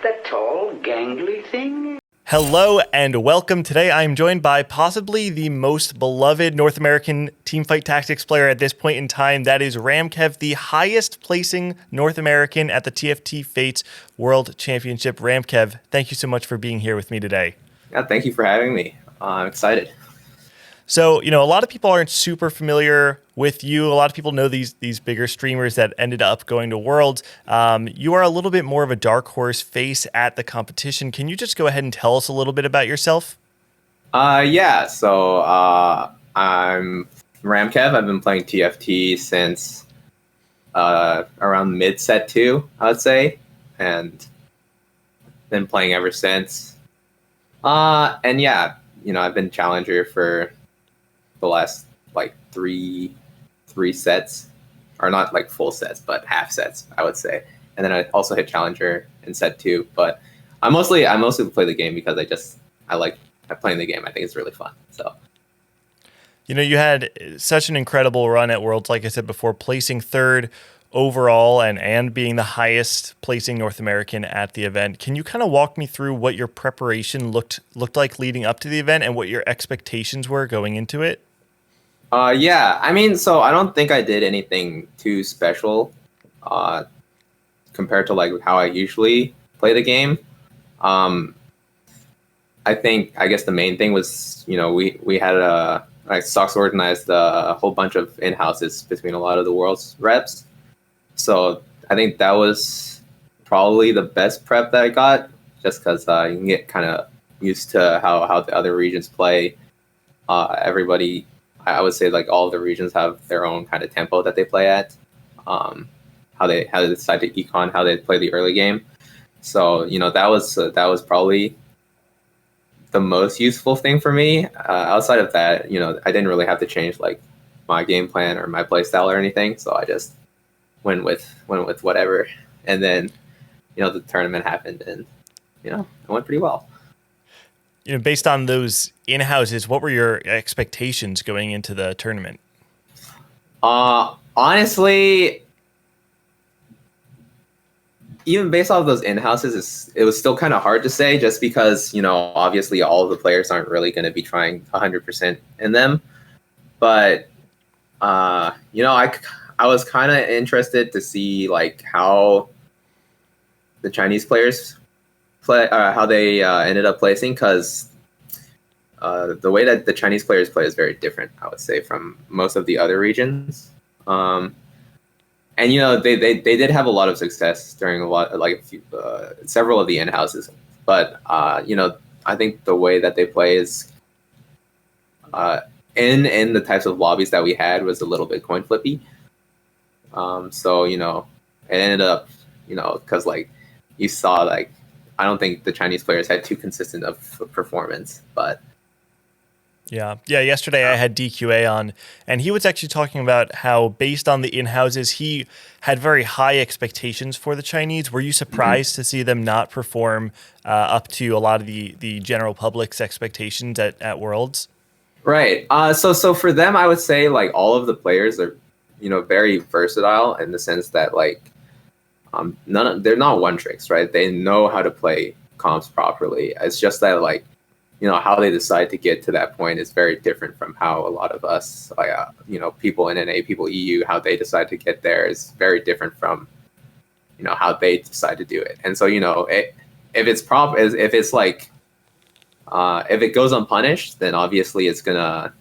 The tall, gangly thing? Hello and welcome. Today I am joined by possibly the most beloved North American teamfight tactics player at this point in time. That is RamKev, the highest placing North American at the TFT Fates World Championship. RamKev, thank you so much for being here with me today. Yeah, thank you for having me. I'm excited. So, a lot of people aren't super familiar with you. A lot of people know these bigger streamers that ended up going to Worlds. You are a little bit more of a dark horse face at the competition. Can you just go ahead and tell us a little bit about yourself? So I'm RamKev. I've been playing TFT since around mid-set 2, I would say, and been playing ever since. I've been challenger for the last like three sets, or not like full sets, but half sets, I would say. And then I also hit challenger in set 2. But I mostly play the game because I like playing the game. I think it's really fun. So. You had such an incredible run at Worlds, like I said before, placing third overall and being the highest placing North American at the event. Can you kind of walk me through what your preparation looked like leading up to the event and what your expectations were going into it? So I don't think I did anything too special compared to like how I usually play the game. I guess the main thing was, we had Stocks organized a whole bunch of in-houses between a lot of the world's reps. So I think that was probably the best prep that I got, just because you can get kind of used to how the other regions play. Everybody, I would say, like all of the regions have their own kind of tempo that they play at. How they decide to econ, how they play the early game. So that was probably the most useful thing for me. Outside of that, I didn't really have to change like my game plan or my play style or anything. So I just went with whatever, and then the tournament happened, and it went pretty well. Based on those in-houses, what were your expectations going into the tournament? Honestly, even based off of those in-houses, it was still kind of hard to say, just because obviously all of the players aren't really going to be trying 100% in them. But I was kind of interested to see like how the Chinese players play, how they ended up placing, because the way that the Chinese players play is very different, I would say, from most of the other regions. And they did have a lot of success during several of the in-houses, but I think the way that they play is in the types of lobbies that we had was a little bit coin flippy. So it ended up, because like you saw, like I don't think the Chinese players had too consistent of performance, but yeah. Yesterday I had DQA on, and he was actually talking about how, based on the in-houses, he had very high expectations for the Chinese. Were you surprised to see them not perform up to a lot of the general public's expectations at Worlds? Right. So for them, I would say like all of the players are, very versatile in the sense that like they're not one tricks, right? They know how to play comps properly. It's just that like how they decide to get to that point is very different from how a lot of us, like people in NA, people EU, how they decide to get there is very different from how they decide to do it. And so if it goes unpunished, then obviously it's gonna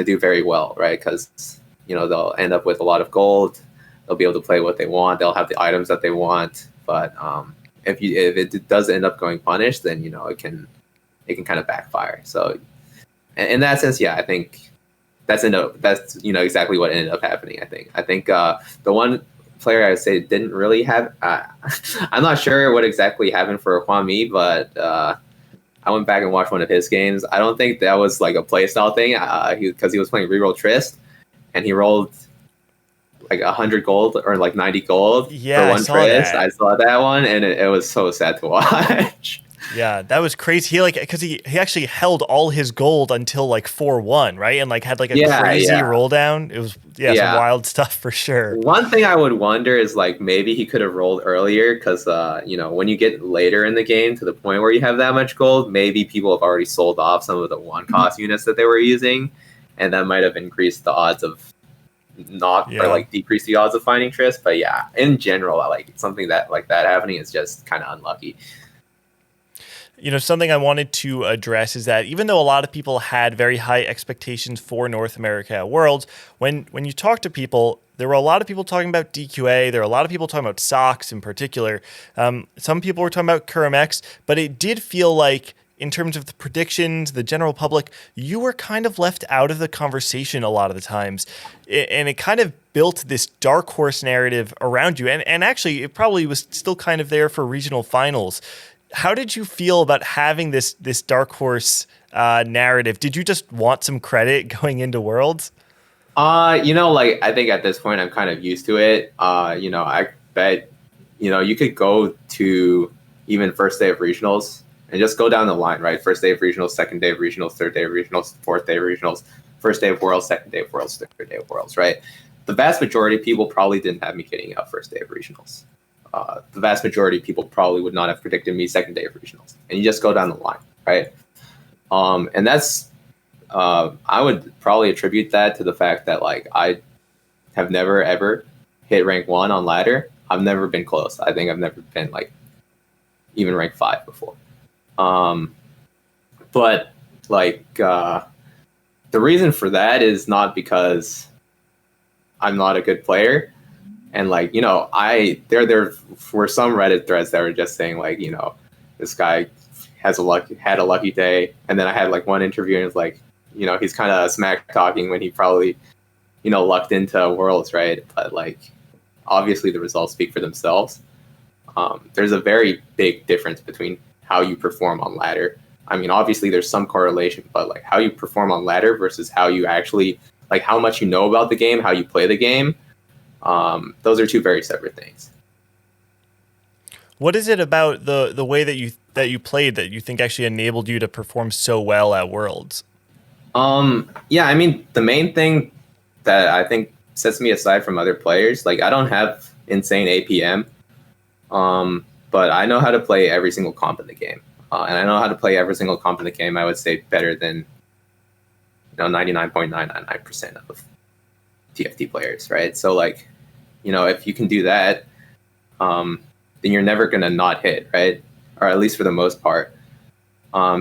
do very well, right? Because they'll end up with a lot of gold. They'll be able to play what they want. They'll have the items that they want. But if it does end up going punished, then it can kind of backfire. So in that sense, yeah, I think that's exactly what ended up happening. I think the one player I would say didn't really have. I'm not sure what exactly happened for Hua Mi, but I went back and watched one of his games. I don't think that was like a playstyle thing, because he was playing reroll Trist, and he rolled like 100 gold or like 90 gold for one Trist. I saw that one, and it was so sad to watch. Yeah, that was crazy. He because he actually held all his gold until like 4-1, right? And like had like a crazy roll down. It was some wild stuff for sure. One thing I would wonder is like maybe he could have rolled earlier because when you get later in the game to the point where you have that much gold, maybe people have already sold off some of the one cost units that they were using, and that might have increased the odds of or like decrease the odds of finding Triss. But yeah, in general, like something that like that happening is just kind of unlucky. Something I wanted to address is that even though a lot of people had very high expectations for North America at Worlds, when you talk to people, there were a lot of people talking about DQA. There were a lot of people talking about Sox in particular. Some people were talking about KurmX, but it did feel like in terms of the predictions, the general public, you were kind of left out of the conversation a lot of the times. And it kind of built this dark horse narrative around you. And actually, it probably was still kind of there for regional finals. How did you feel about having this dark horse narrative? Did you just want some credit going into Worlds? Like I think at this point I'm kind of used to it. I bet, you could go to even first day of regionals and just go down the line, right? First day of regionals, second day of regionals, third day of regionals, fourth day of regionals, first day of Worlds, second day of Worlds, third day of Worlds, right? The vast majority of people probably didn't have me hitting out first day of regionals. The vast majority of people probably would not have predicted me second day of regionals, and you just go down the line, right? And that's I would probably attribute that to the fact that like I have never ever hit rank 1 on ladder. I've never been close. I think I've never been like even rank 5 before. But like the reason for that is not because I'm not a good player. And like, there were some Reddit threads that were just saying like, this guy had a lucky day. And then I had like one interview and it's like, he's kind of smack talking when he probably, lucked into Worlds, right? But like, obviously the results speak for themselves. There's a very big difference between how you perform on ladder. I mean, obviously there's some correlation, but like how you perform on ladder versus how you actually, like how much you know about the game, how you play the game. Those are two very separate things. What is it about the way that you played that you think actually enabled you to perform so well at Worlds? Yeah, I mean, the main thing that I think sets me aside from other players, like I don't have insane APM, but I know how to play every single comp in the game. And I know how to play every single comp in the game, I would say better than 99.999% of TFT players, right? So like, if you can do that, then you're never going to not hit, right? Or at least for the most part.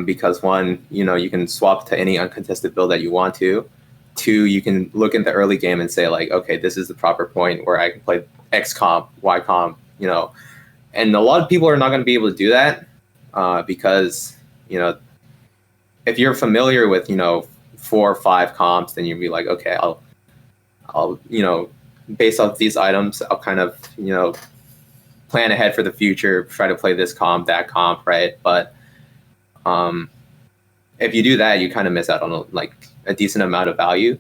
Because one, you can swap to any uncontested build that you want to. Two, you can look in the early game and say like, okay, this is the proper point where I can play X comp, Y comp, and a lot of people are not going to be able to do that because, if you're familiar with, 4 or 5 comps, then you'd be like, okay, I'll based off these items, I'll kind of, plan ahead for the future, try to play this comp, that comp, right? But if you do that, you kind of miss out on a decent amount of value.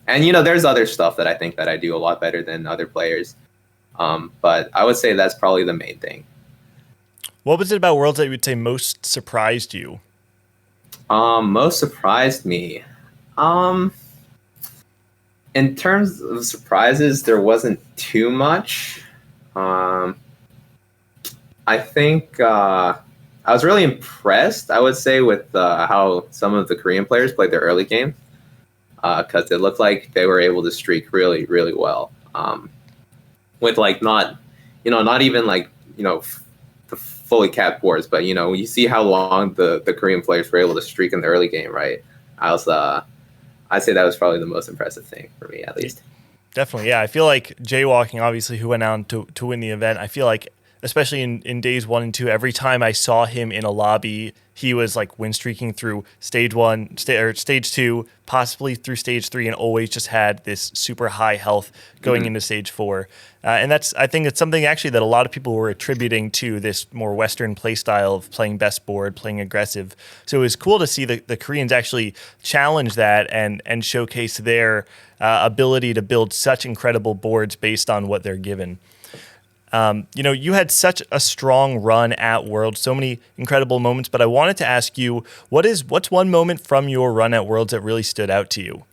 And, there's other stuff that I think that I do a lot better than other players. But I would say that's probably the main thing. What was it about Worlds that you would say most surprised you? Most surprised me. In terms of surprises, there wasn't too much. I think I was really impressed, I would say, with how some of the Korean players played their early game, because it looked like they were able to streak really, really well. With like not even like the fully capped boards, but you see how long the Korean players were able to streak in the early game, right? I'd say that was probably the most impressive thing for me, at least. Definitely, yeah. I feel like Jaywalking, obviously, who went on to win the event, I feel like, especially in days 1 and 2, every time I saw him in a lobby, he was like win streaking through stage 1, stage 2, possibly through stage 3, and always just had this super high health going into stage 4. And I think it's something actually that a lot of people were attributing to this more Western play style of playing best board, playing aggressive. So it was cool to see the Koreans actually challenge that and showcase their ability to build such incredible boards based on what they're given. You had such a strong run at Worlds, so many incredible moments, but I wanted to ask you, what's one moment from your run at Worlds that really stood out to you?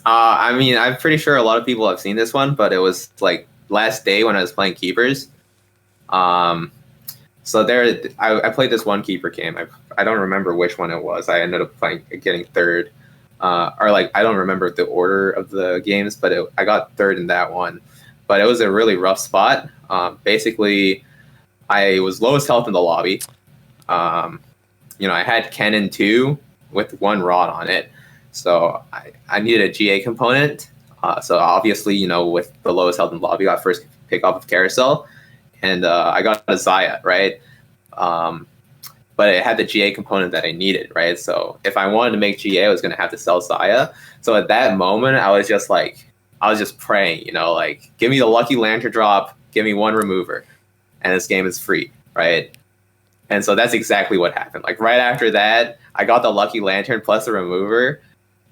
I mean, I'm pretty sure a lot of people have seen this one, but it was like last day when I was playing keepers. So I played this one keeper game. I don't remember which one it was. I ended up getting third, or like I don't remember the order of the games, but I got third in that one. But it was a really rough spot. Basically, I was lowest health in the lobby. I had Cannon 2 with one rod on it. So I needed a GA component. So obviously, with the lowest health in the lobby, I got first pick off of Carousel. And I got a Zaya, right? But it had the GA component that I needed, right? So if I wanted to make GA, I was going to have to sell Zaya. So at that moment, I was just praying, give me the lucky lantern drop, give me one remover, and this game is free, right? And so that's exactly what happened. Like right after that, I got the lucky lantern plus the remover,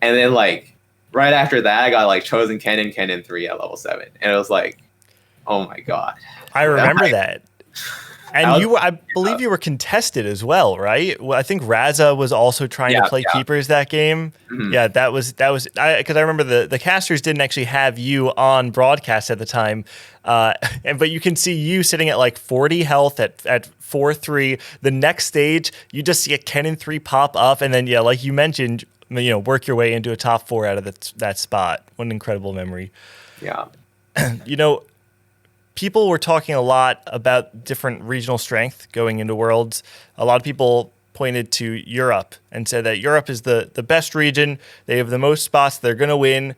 and then right after that, I got chosen Cannon 3 at level 7, and it was like, oh my god. I remember that. And I believe you were contested as well, right? Well, I think Raza was also trying to play keepers that game. Mm-hmm. Yeah, that was because I remember the casters didn't actually have you on broadcast at the time, but you can see you sitting at 40 health at 4-3. The next stage, you just see a Cannon 3 pop up, and then like you mentioned, work your way into a top 4 out of that spot. What an incredible memory. Yeah. People were talking a lot about different regional strength going into Worlds. A lot of people pointed to Europe and said that Europe is the best region. They have the most spots. They're going to win.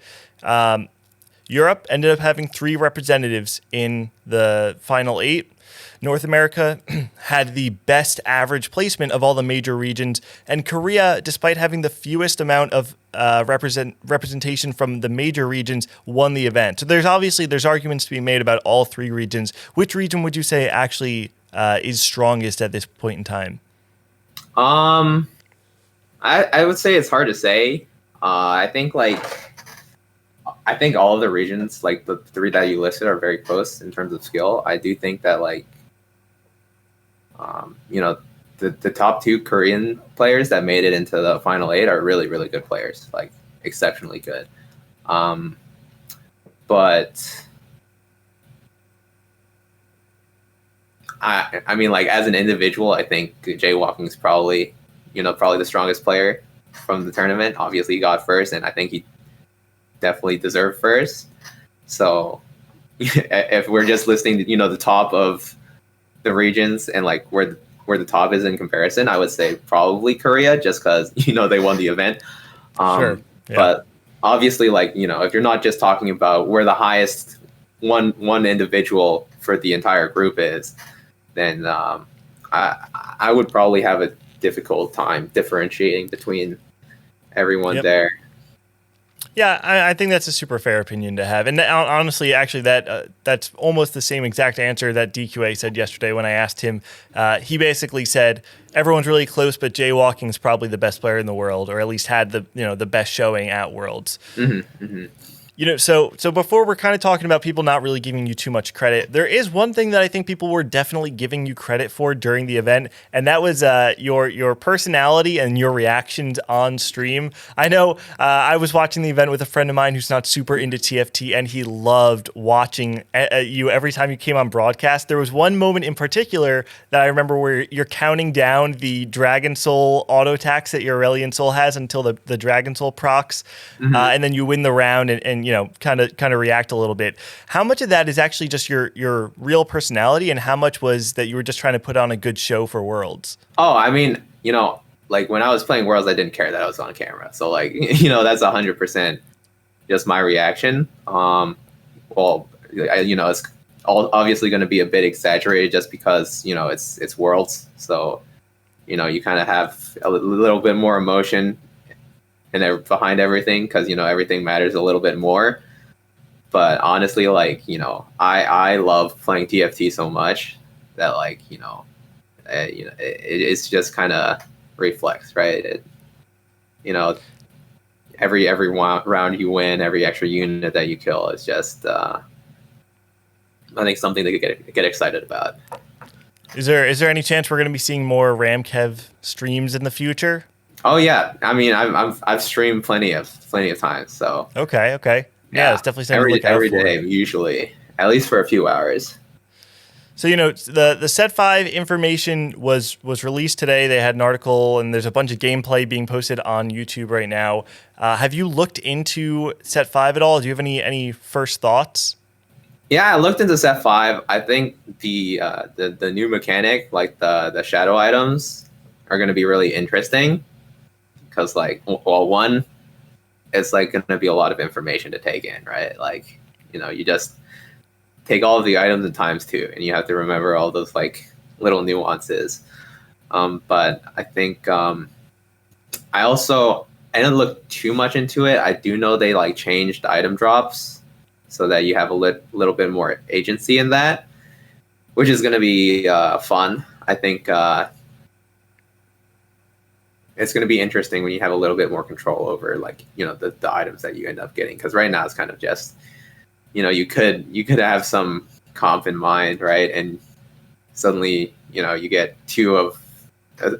Europe ended up having 3 representatives in the final 8. North America had the best average placement of all the major regions, and Korea, despite having the fewest amount of representation from the major regions, won the event. So there's arguments to be made about all 3 regions. Which region would you say actually is strongest at this point in time? I would say it's hard to say. I think all of the regions, the 3 that you listed, are very close in terms of skill. I do think that the top 2 Korean players that made it into the final 8 are really, really good players, exceptionally good. But I mean, as an individual, I think Jaywalking is probably the strongest player from the tournament. Obviously, he got first, and I think he definitely deserved first. So if we're just listing, the top of the regions and where the top is in comparison, I would say probably Korea, just because they won the event. Sure. Yeah. But obviously, if you're not just talking about where the highest one individual for the entire group is, then I would probably have a difficult time differentiating between everyone there. Yeah, I think that's a super fair opinion to have. And honestly, actually, that's almost the same exact answer that DQA said yesterday when I asked him. He basically said, everyone's really close, but Jaywalking is probably the best player in the world, or at least had the best showing at Worlds. Mm-hmm, mm-hmm. So before we're kind of talking about people not really giving you too much credit, there is one thing that I think people were definitely giving you credit for during the event, and that was your personality and your reactions on stream. I know I was watching the event with a friend of mine who's not super into TFT, and he loved watching you every time you came on broadcast. There was one moment in particular that I remember where you're counting down the Dragon Soul auto attacks that your Aurelion Soul has until the Dragon Soul procs, mm-hmm. And then you win the round and kind of react a little bit. How much of that is actually just your real personality, and how much was that you were just trying to put on a good show for Worlds? Oh, I mean, when I was playing Worlds, I didn't care that I was on camera. So that's 100% just my reaction. It's obviously going to be a bit exaggerated just because, it's Worlds. So, you kind of have a little bit more emotion and behind everything, because everything matters a little bit more. But honestly, I love playing TFT so much that it's just kind of reflex, right? Every round you win, every extra unit that you kill is just I think something to get excited about. Is there any chance we're going to be seeing more RamKev streams in the future? Oh yeah, I mean I've streamed plenty of times, so Okay. Yeah, it's definitely something to look out every for. day usually, at least for a few hours. So, the Set 5 information was released today. They had an article, and there's a bunch of gameplay being posted on YouTube right now. Have you looked into Set 5 at all? Do you have any first thoughts? Yeah, I looked into Set 5. I think the new mechanic, like the shadow items, are going to be really interesting. Because, like, well, one, it's, like, going to be a lot of information to take in, right? Like, you just take all of the items and times 2, and you have to remember all those, like, little nuances. But I think I didn't look too much into it. I do know they, like, changed item drops so that you have a little bit more agency in that, which is going to be fun. I think it's going to be interesting when you have a little bit more control over, like, the items that you end up getting. Because right now it's kind of just, you could have some comp in mind, right? And suddenly, you get 2 of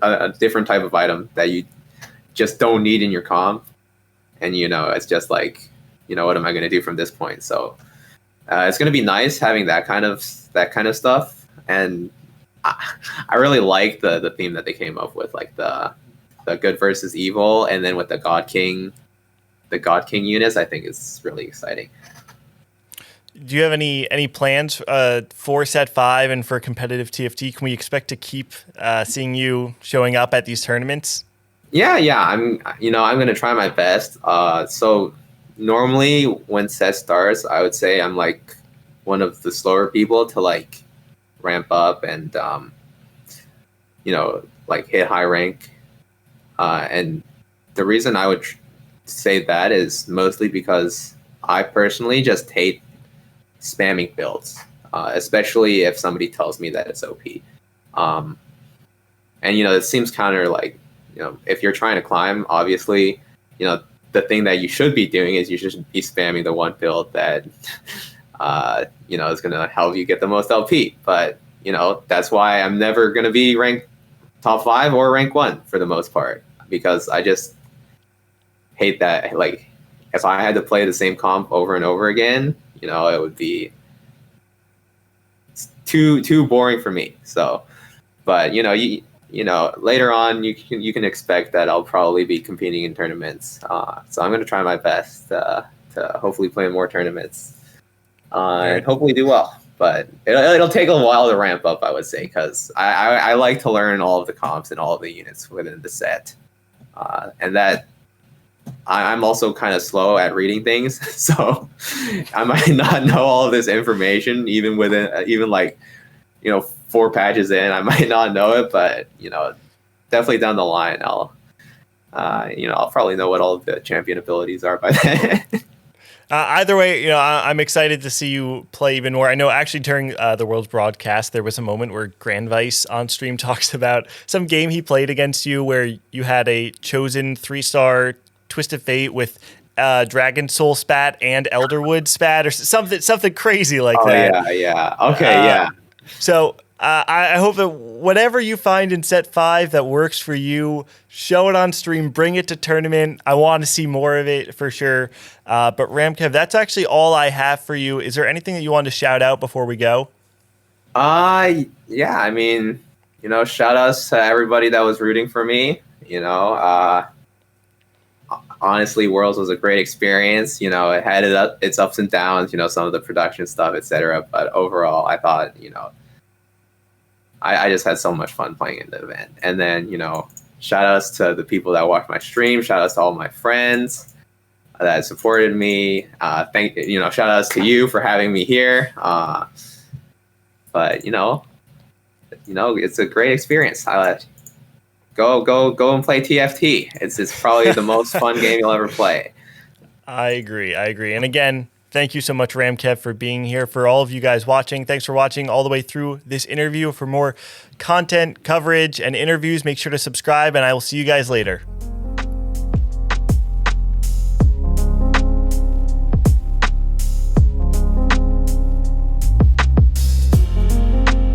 a different type of item that you just don't need in your comp. And, it's just like, what am I going to do from this point? So it's going to be nice having that kind of stuff. And I really like the theme that they came up with, like the good versus evil, and then with the God King units. I think it's really exciting. Do you have any plans for Set 5 and for competitive TFT? Can we expect to keep seeing you showing up at these tournaments? Yeah. I'm going to try my best. So normally when Set starts, I would say I'm like one of the slower people to like ramp up and like hit high rank. And the reason I would say that is mostly because I personally just hate spamming builds, especially if somebody tells me that it's OP. And it seems counter, like, if you're trying to climb, obviously, the thing that you should be doing is you should be spamming the one build that is going to help you get the most LP. But that's why I'm never going to be ranked top 5 or rank 1 for the most part, because I just hate that. Like, if I had to play the same comp over and over again, it would be too boring for me. So, but later on you can expect that I'll probably be competing in tournaments. So I'm going to try my best to hopefully play more tournaments and hopefully do well. But it'll take a while to ramp up, I would say, because I like to learn all of the comps and all of the units within the set. And that I'm also kind of slow at reading things, so I might not know all of this information even like 4 patches in. I might not know it, but definitely down the line I'll probably know what all of the champion abilities are by then. Either way, I'm excited to see you play even more. I know actually during the World's broadcast, there was a moment where Grand Vice on stream talks about some game he played against you where you had a chosen 3-star Twisted Fate with Dragon Soul spat and Elderwood spat or something crazy like that. Yeah. Okay, yeah. So I hope that whatever you find in Set 5 that works for you, show it on stream, bring it to tournament. I want to see more of it for sure. But RamKev, that's actually all I have for you. Is there anything that you want to shout out before we go? Yeah, I mean, shout outs to everybody that was rooting for me. Honestly, Worlds was a great experience. It had its ups and downs, some of the production stuff, etc. But overall, I thought, I just had so much fun playing in the event. And then, shout outs to the people that watched my stream. Shout outs to all my friends that supported me. Shout outs to you for having me here. But it's a great experience. Go and play TFT. It's probably the most fun game you'll ever play. I agree. And again, thank you so much, RamKev, for being here. For all of you guys watching, thanks for watching all the way through this interview. For more content, coverage, and interviews, make sure to subscribe, and I will see you guys later.